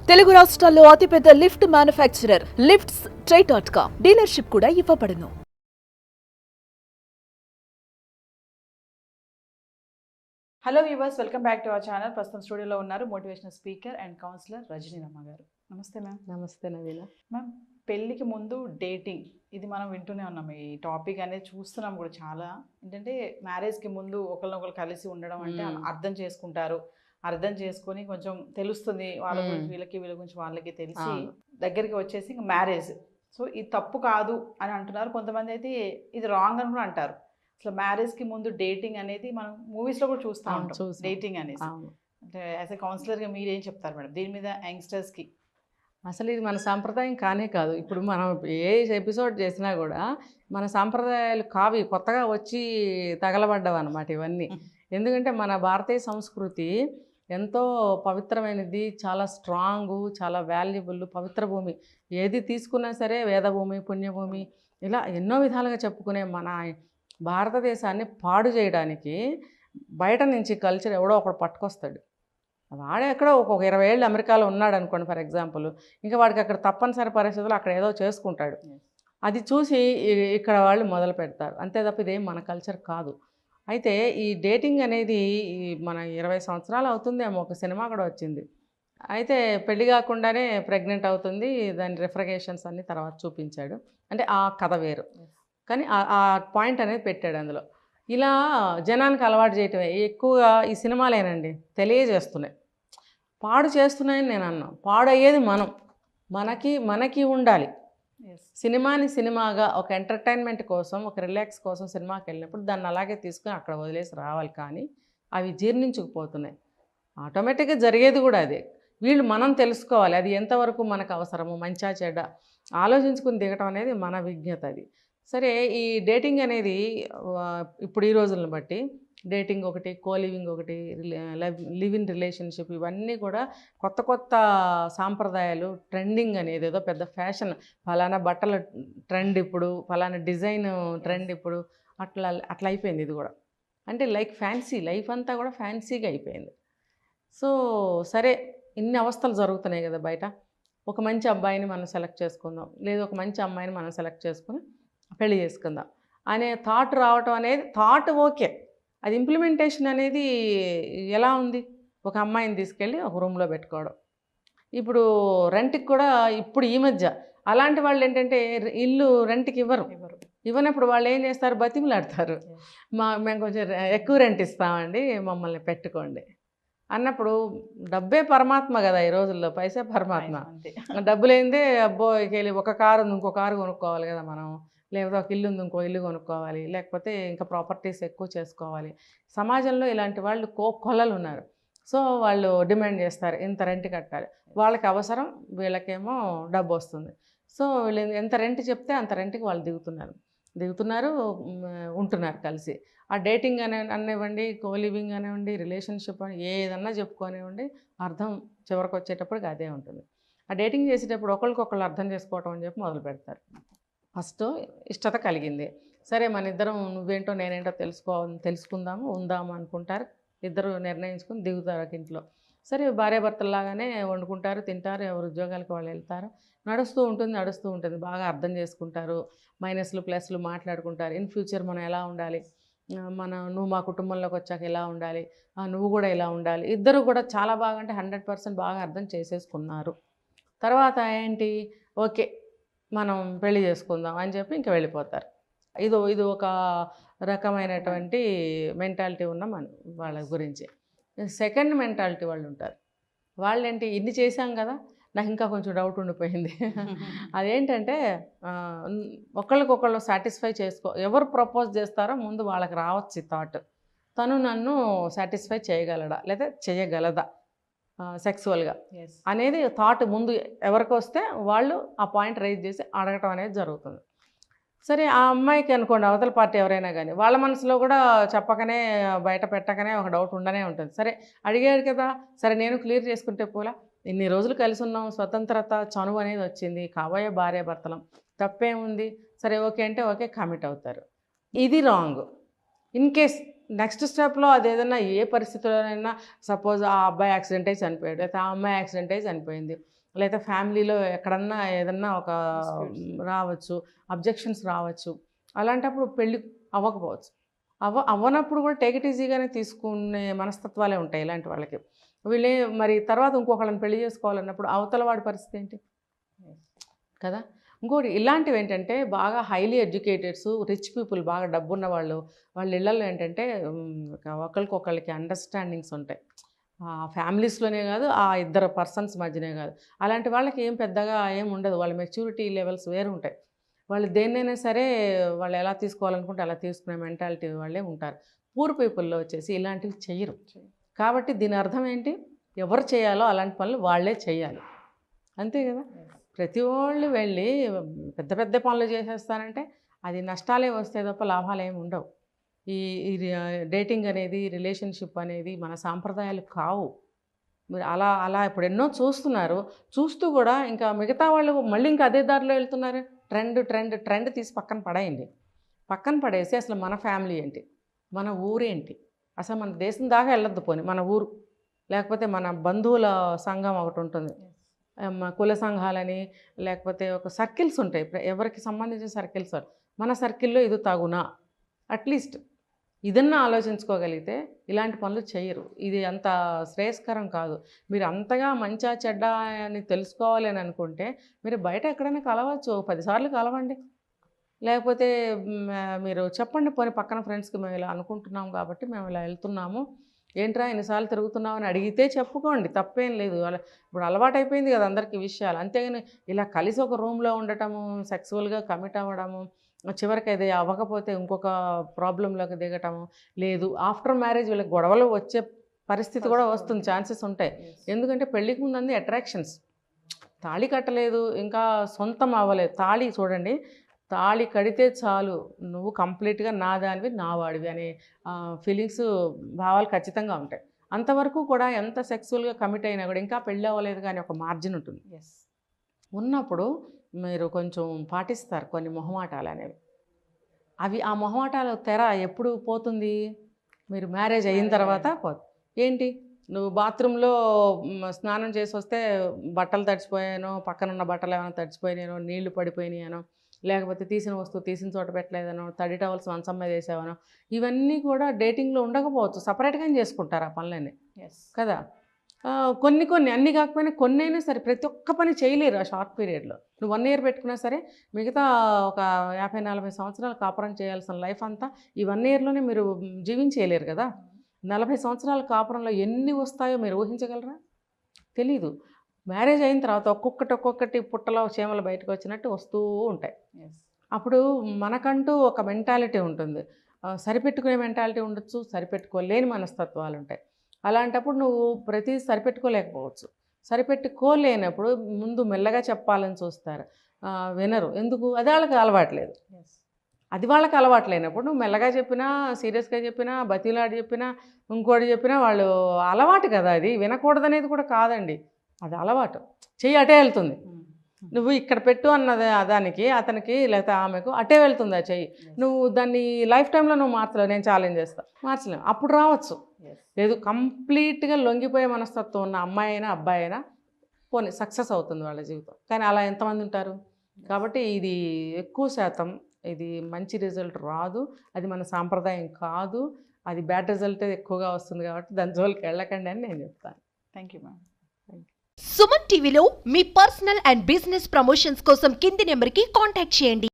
తెలుగు రాష్ట్రాల్లో అతిపెద్ద lift manufacturer lifts ట్రై.com డీలర్షిప్ కూడా ఇవ్వబడును. Hello viewers, welcome back to our channel. ప్రస్తుతం స్టూడియోలో ఉన్నారు motivational speaker and counsellor Rajani Ramma గారు. నమస్తే మ్యామ్. నమస్తే నవీన. మ్యామ్, పెళ్ళికి ముందు డేటింగ్, ఇది మనం వింటూనే ఉన్నాం. ఈ టాపిక్ అనేది చూస్తున్నాం కూడా చాలా. ఏంటంటే మ్యారేజ్కి ముందు ఒకరినొకరు కలిసి ఉండడం అంటే అర్థం చేసుకుంటారు, అర్థం చేసుకొని కొంచెం తెలుస్తుంది వాళ్ళ గురించి వీళ్ళకి, వీళ్ళ గురించి వాళ్ళకి తెలిసి దగ్గరికి వచ్చేసి ఇంకా మ్యారేజ్. సో ఇది తప్పు కాదు అని అంటున్నారు కొంతమంది, అయితే ఇది రాంగ్ అని కూడా అంటారు. అసలు మ్యారేజ్కి ముందు డేటింగ్ అనేది మనం మూవీస్లో కూడా చూస్తూ ఉంటాం, డేటింగ్ అనేది. అంటే యాజ్ ఎ కౌన్సిలర్గా మీరేం చెప్తారు మేడం దీని మీద యంగ్స్టర్స్కి? అసలు ఇది మన సాంప్రదాయం కానే కాదు. ఇప్పుడు మనం ఏ ఎపిసోడ్ చేసినా కూడా మన సాంప్రదాయాలు కావి, కొత్తగా వచ్చి తగలబడ్డావు అన్నమాట ఇవన్నీ. ఎందుకంటే మన భారతీయ సంస్కృతి ఎంతో పవిత్రమైనది, చాలా స్ట్రాంగు, చాలా వాల్యుబుల్, పవిత్ర భూమి. ఏది తీసుకున్నా సరే వేదభూమి, పుణ్యభూమి, ఇలా ఎన్నో విధాలుగా చెప్పుకునే మన భారతదేశాన్ని పాడు చేయడానికి బయట నుంచి కల్చర్ ఎవడో ఒకడు పట్టుకొస్తాడు. వాడే ఎక్కడో ఒక 20 ఏళ్ళు అమెరికాలో ఉన్నాడు అనుకోండి ఫర్ ఎగ్జాంపుల్, ఇంకా వాడికి అక్కడ తప్పనిసరి పరిస్థితుల్లో అక్కడ ఏదో చేసుకుంటాడు. అది చూసి ఇక్కడ వాళ్ళు మొదలు పెడతారు, అంతే తప్ప ఇదేం మన కల్చర్ కాదు. అయితే ఈ డేటింగ్ అనేది మన 20 సంవత్సరాలు అవుతుందేమో, ఒక సినిమా కూడా వచ్చింది. అయితే పెళ్లి కాకుండానే ప్రెగ్నెంట్ అవుతుంది, దాని రిఫ్రిగేషన్స్ అన్ని తర్వాత చూపించాడు. అంటే ఆ కథ వేరు, కానీ ఆ పాయింట్ అనేది పెట్టాడు అందులో. ఇలా జనానికి అలవాటు చేయటమే ఎక్కువగా ఈ సినిమాలేనండి తెలియజేస్తున్నాయి, పాడు చేస్తున్నాయని నేను అన్నా. పాడయ్యేది మనకి ఉండాలి. సినిమాని సినిమాగా ఒక ఎంటర్టైన్మెంట్ కోసం, ఒక రిలాక్స్ కోసం సినిమాకి వెళ్ళినప్పుడు దాన్ని అలాగే తీసుకుని అక్కడ వదిలేసి రావాలి. కానీ అవి జీర్ణించుకుపోతున్నాయి. ఆటోమేటిక్గా జరిగేది కూడా అదే. మనం తెలుసుకోవాలి అది ఎంతవరకు మనకు అవసరము, మంచా చెడ్డ ఆలోచించుకుని దిగటం అనేది మన విజ్ఞత. అది సరే. ఈ డేటింగ్ అనేది ఇప్పుడు ఈ రోజులను బట్టి డేటింగ్ ఒకటి, కోలివింగ్ ఒకటి, లివ్ ఇన్ రిలేషన్షిప్, ఇవన్నీ కూడా కొత్త కొత్త సాంప్రదాయాలు. ట్రెండింగ్ అనేది ఏదో పెద్ద ఫ్యాషన్, ఫలానా బట్టల ట్రెండ్ ఇప్పుడు, ఫలానా డిజైన్ ట్రెండ్ ఇప్పుడు, అట్లా అయిపోయింది ఇది కూడా. అంటే లైక్ ఫ్యాన్సీ, లైఫ్ అంతా కూడా ఫ్యాన్సీగా అయిపోయింది. సో సరే, ఇన్ని అవస్థలు జరుగుతున్నాయి కదా బయట. ఒక మంచి అబ్బాయిని మనం సెలెక్ట్ చేసుకుందాం, లేదా ఒక మంచి అమ్మాయిని మనం సెలెక్ట్ చేసుకుని పెళ్లి చేసుకుందాం అనే థాట్ రావటం అనేది థాట్ ఓకే. అది ఇంప్లిమెంటేషన్ అనేది ఎలా ఉంది? ఒక అమ్మాయిని తీసుకెళ్ళి ఒక రూమ్లో పెట్టుకోవడం. ఇప్పుడు రెంట్కి కూడా ఇప్పుడు ఈ మధ్య అలాంటి వాళ్ళు ఏంటంటే ఇల్లు రెంట్కి ఇవ్వనప్పుడు వాళ్ళు ఏం చేస్తారు, బతిమలాడతారు. మేము కొంచెం ఎక్కువ రెంట్ ఇస్తామండి, మమ్మల్ని పెట్టుకోండి అన్నప్పుడు. డబ్బే పరమాత్మ కదా ఈ రోజుల్లో, పైసే పరమాత్మ. డబ్బు లేనిదే అబ్బో వెళ్ళి ఒక కారు ఉంది ఇంకో కారు కొనుక్కోవాలి కదా మనం, లేకపోతే ఒక ఇల్లు ఉంది ఇంకో ఇల్లు కొనుక్కోవాలి, లేకపోతే ఇంకా ప్రాపర్టీస్ ఎక్కువ చేసుకోవాలి. సమాజంలో ఇలాంటి వాళ్ళు కొల్లలు ఉన్నారు. సో వాళ్ళు డిమాండ్ చేస్తారు, ఇంత రెంట్ కట్టాలి. వాళ్ళకి అవసరం, వీళ్ళకేమో డబ్బు వస్తుంది. సో వీళ్ళు ఎంత రెంట్ చెప్తే అంత రెంట్కి వాళ్ళు దిగుతున్నారు, ఉంటున్నారు కలిసి. ఆ డేటింగ్ అనివ్వండి, కోలివింగ్ అనివ్వండి, రిలేషన్షిప్ అని ఏదన్నా చెప్పుకోనివ్వండి, అర్థం చివరికి వచ్చేటప్పటికి అదే ఉంటుంది. ఆ డేటింగ్ చేసేటప్పుడు ఒకరికొకళ్ళు అర్థం చేసుకోవటం అని చెప్పి మొదలు పెడతారు. ఫస్ట్ ఇష్టత కలిగింది, సరే మన ఇద్దరం నువ్వేంటో నేనేంటో తెలుసుకుందాము, ఉందాము అనుకుంటారు. ఇద్దరు నిర్ణయించుకుని దిగుతారు ఒక ఇంట్లో. సరే, భార్యాభర్తల్లాగానే వండుకుంటారు, తింటారు, ఎవరు ఉద్యోగాలకు వాళ్ళు వెళ్తారు. నడుస్తూ ఉంటుంది. బాగా అర్థం చేసుకుంటారు, మైనస్లు ప్లస్లు మాట్లాడుకుంటారు. ఇన్ ఫ్యూచర్ మనం ఎలా ఉండాలి, నువ్వు మా కుటుంబంలోకి వచ్చాక ఎలా ఉండాలి, నువ్వు కూడా ఎలా ఉండాలి. ఇద్దరు కూడా చాలా బాగా, అంటే 100% బాగా అర్థం చేసేసుకున్నారు. తర్వాత ఏంటి, ఓకే మనం పెళ్లి చేసుకుందాం అని చెప్పి ఇంకా వెళ్ళిపోతారు. ఇది ఒక రకమైనటువంటి మెంటాలిటీ ఉన్న వాళ్ళ గురించి. సెకండ్ మెంటాలిటీ వాళ్ళు ఉంటారు. వాళ్ళేంటి, ఇన్ని చేశాం కదా, నాకు ఇంకా కొంచెం డౌట్ ఉండిపోయింది. అదేంటంటే ఒకళ్ళకొకళ్ళు సాటిస్ఫై ఎవరు ప్రపోజ్ చేస్తారో ముందు వాళ్ళకి రావచ్చు థాట్, తను నన్ను సాటిస్ఫై చేయగలడా లేదా చేయగలదా సెక్సువల్గా అనేది థాట్ ముందు ఎవరికి వస్తే వాళ్ళు ఆ పాయింట్ రైజ్ చేసి అడగటం అనేది జరుగుతుంది. సరే, ఆ అమ్మాయికి అనుకోండి, అవతల పార్టీ ఎవరైనా కానీ వాళ్ళ మనసులో కూడా చెప్పకనే, బయట పెట్టకనే ఒక డౌట్ ఉండనే ఉంటుంది. సరే అడిగాడు కదా, సరే నేను క్లియర్ చేసుకుంటే పోలా, ఇన్ని రోజులు కలిసి ఉన్నాం, స్వతంత్రత చనువు అనేది వచ్చింది, కాబోయే భార్యాభర్తలం, తప్పేముంది, సరే ఓకే అంటే ఓకే, కమిట్ అవుతారు. ఇది రాంగ్. ఇన్ కేస్ నెక్స్ట్ స్టెప్లో అది ఏదైనా ఏ పరిస్థితుల్లోనైనా సపోజ్ ఆ అబ్బాయి యాక్సిడెంట్ అయి చనిపోయాడు, లేకపోతే ఆ అమ్మాయి యాక్సిడెంట్ అయి చనిపోయింది, లేకపోతే ఫ్యామిలీలో ఎక్కడన్నా ఏదన్నా ఒక రావచ్చు, అబ్జెక్షన్స్ రావచ్చు. అలాంటప్పుడు పెళ్ళి అవ్వకపోవచ్చు. అవ్వనప్పుడు కూడా టేక్ ఇట్ ఈజీగానే తీసుకునే మనస్తత్వాలే ఉంటాయి ఇలాంటి వాళ్ళకి. వీళ్ళే మరి తర్వాత ఇంకొకళ్ళని పెళ్లి చేసుకోవాలన్నప్పుడు అవతల వాడి పరిస్థితి ఏంటి కదా. ఇంకోటి ఇలాంటివి ఏంటంటే బాగా హైలీ ఎడ్యుకేటెడ్స్, రిచ్ పీపుల్, బాగా డబ్బున్న వాళ్ళు, వాళ్ళ ఇళ్లలో ఏంటంటే ఒకరికొకళ్ళకి అండర్స్టాండింగ్స్ ఉంటాయి. ఫ్యామిలీస్లోనే కాదు, ఆ ఇద్దరు పర్సన్స్ మధ్యనే కాదు. అలాంటి వాళ్ళకి ఏం పెద్దగా ఏం ఉండదు, వాళ్ళ మెచ్యూరిటీ లెవెల్స్ వేరు ఉంటాయి. వాళ్ళు దేన్నైనా సరే వాళ్ళు ఎలా తీసుకోవాలనుకుంటే అలా తీసుకునే మెంటాలిటీ వాళ్ళే ఉంటారు. పూర్ పీపుల్లో వచ్చేసి ఇలాంటివి చెయ్యరు. కాబట్టి దీని అర్థం ఏంటి, ఎవరు చేయాలో అలాంటి పనులు వాళ్ళే చేయాలి, అంతే కదా. ప్రతి వాళ్ళు వెళ్ళి పెద్ద పెద్ద పనులు చేసేస్తానంటే అది నష్టాలే వస్తాయి తప్ప లాభాలు ఏమి ఉండవు. ఈ డేటింగ్ అనేది, రిలేషన్షిప్ అనేది మన సాంప్రదాయాలు కావు. మీరు అలా అలా ఇప్పుడు ఎన్నో చూస్తున్నారు, చూస్తూ కూడా ఇంకా మిగతా వాళ్ళు మళ్ళీ ఇంకా అదే దారిలో వెళ్తున్నారు. ట్రెండ్ తీసి పక్కన పడేయండి. పక్కన పడేసి అసలు మన ఫ్యామిలీ ఏంటి, మన ఊరేంటి, అసలు మన దేశం దాకా వెళ్ళొద్దు, పోని మన ఊరు, లేకపోతే మన బంధువుల సంఘం ఒకటి ఉంటుంది, కుల సంఘాలని, లేకపోతే ఒక సర్కిల్స్ ఉంటాయి, ఎవరికి సంబంధించిన సర్కిల్స్. మన సర్కిల్లో ఇది తగునా, అట్లీస్ట్ ఇదన్నా ఆలోచించుకోగలిగితే ఇలాంటి పనులు చేయరు. ఇది అంత శ్రేయస్కరం కాదు. మీరు అంతగా మంచా చెడ్డ అని తెలుసుకోవాలి అని అనుకుంటే మీరు బయట ఎక్కడైనా కలవచ్చు, 10 సార్లు కలవండి. లేకపోతే మీరు చెప్పండి, పోనీ పక్కన ఫ్రెండ్స్కి మేము ఇలా అనుకుంటున్నాం కాబట్టి మేము ఇలా వెళ్తున్నాము, ఏంట్రా ఎన్నిసార్లు తిరుగుతున్నావు అని అడిగితే చెప్పుకోండి, తప్పేం లేదు. ఇప్పుడు అలవాటు అయిపోయింది కదా అందరికీ విషయాలు. అంతేగాని ఇలా కలిసి ఒక రూమ్లో ఉండటము, సెక్సువల్గా కమిట్ అవ్వడము, చివరికి అది అవ్వకపోతే ఇంకొక ప్రాబ్లంలోకి దిగటము లేదు. ఆఫ్టర్ మ్యారేజ్ వీళ్ళకి గొడవలు వచ్చే పరిస్థితి కూడా వస్తుంది, ఛాన్సెస్ ఉంటాయి. ఎందుకంటే పెళ్ళికి ముందు అన్ని అట్రాక్షన్స్, తాళి కట్టలేదు, ఇంకా సొంతం అవ్వలేదు. తాళి చూడండి, తాళి కడితే చాలు నువ్వు కంప్లీట్గా నా దానివి, నా వాడివి అనే ఫీలింగ్స్, భావాలు ఖచ్చితంగా ఉంటాయి. అంతవరకు కూడా ఎంత సెక్సువల్గా కమిట్ అయినా కూడా ఇంకా పెళ్ళి అవ్వలేదు కానీ ఒక మార్జిన్ ఉంటుంది. ఉన్నప్పుడు మీరు కొంచెం పాటిస్తారు కొన్ని మొహమాటాలు అనేవి. ఆ మొహమాటాల తెర ఎప్పుడు పోతుంది, మీరు మ్యారేజ్ అయిన తర్వాత పోతుంది. ఏంటి, నువ్వు బాత్రూంలో స్నానం చేసి వస్తే బట్టలు తడిచిపోయానో, పక్కనున్న బట్టలు ఏమైనా తడిచిపోయినానో, నీళ్లు పడిపోయినాయనో, లేకపోతే తీసిన వస్తువు తీసిన చోట పెట్టలేదనో, తడి టవల్స్ మంచం మీద వేసావనో, ఇవన్నీ కూడా డేటింగ్లో ఉండకపోవచ్చు, సపరేట్గానే చేసుకుంటారు ఆ పనులన్నీ కదా. కొన్ని అన్నీ కాకపోయినా కొన్ని అయినా సరే ప్రతి ఒక్క పని చేయలేరు ఆ షార్ట్ పీరియడ్లో. నువ్వు 1 year పెట్టుకున్నా సరే మిగతా ఒక 50-40 సంవత్సరాలు కాపురం చేయాల్సిన లైఫ్ అంతా ఈ 1 yearలోనే మీరు జీవించేయలేరు కదా. 40 సంవత్సరాల కాపురంలో ఎన్ని వస్తాయో మీరు ఊహించగలరా, తెలీదు. మ్యారేజ్ అయిన తర్వాత ఒక్కొక్కటి పుట్టలో చీమలు బయటకు వచ్చినట్టు వస్తూ ఉంటాయి. అప్పుడు మనకంటూ ఒక మెంటాలిటీ ఉంటుంది, సరిపెట్టుకునే మెంటాలిటీ ఉండొచ్చు, సరిపెట్టుకోలేని మనస్తత్వాలు ఉంటాయి. అలాంటప్పుడు నువ్వు ప్రతి సరిపెట్టుకోలేకపోవచ్చు. సరిపెట్టుకోలేనప్పుడు ముందు మెల్లగా చెప్పాలని చూస్తారు, వినరు. ఎందుకు, అది వాళ్ళకి అలవాట్లేదు. అది వాళ్ళకి అలవాట్లేనప్పుడు నువ్వు మెల్లగా చెప్పినా, సీరియస్గా చెప్పినా, బతిలాడి చెప్పినా, ఇంకోటి చెప్పినా వాళ్ళు అలవాటు కదా. అది వినకూడదనేది కూడా కాదండి, అది అలవాటు. చెయ్యి అటే వెళ్తుంది, నువ్వు ఇక్కడ పెట్టు అన్నది దానికి, అతనికి లేకపోతే ఆమెకు అటే వెళ్తుంది ఆ చెయ్యి. నువ్వు దాన్ని లైఫ్ టైంలో నువ్వు మార్చలేవు, నేను ఛాలెంజ్ చేస్తాను, మార్చలేము. అప్పుడు రావచ్చు. లేదు, కంప్లీట్గా లొంగిపోయే మనస్తత్వం ఉన్న అమ్మాయి అయినా అబ్బాయి అయినా పోనీ సక్సెస్ అవుతుంది వాళ్ళ జీవితం. కానీ అలా ఎంతమంది ఉంటారు. కాబట్టి ఇది ఎక్కువ శాతం ఇది మంచి రిజల్ట్ రాదు, అది మన సాంప్రదాయం కాదు, అది బ్యాడ్ రిజల్ట్ ఎక్కువగా వస్తుంది. కాబట్టి దాని జోలికి వెళ్ళకండి అని నేను చెప్తాను. Thank you ma'am. సుమన్ టీవీలో మీ పర్సనల్ అండ్ బిజినెస్ ప్రమోషన్స్ కోసం కింది నెంబర్కి కాంటాక్ట్ చేయండి.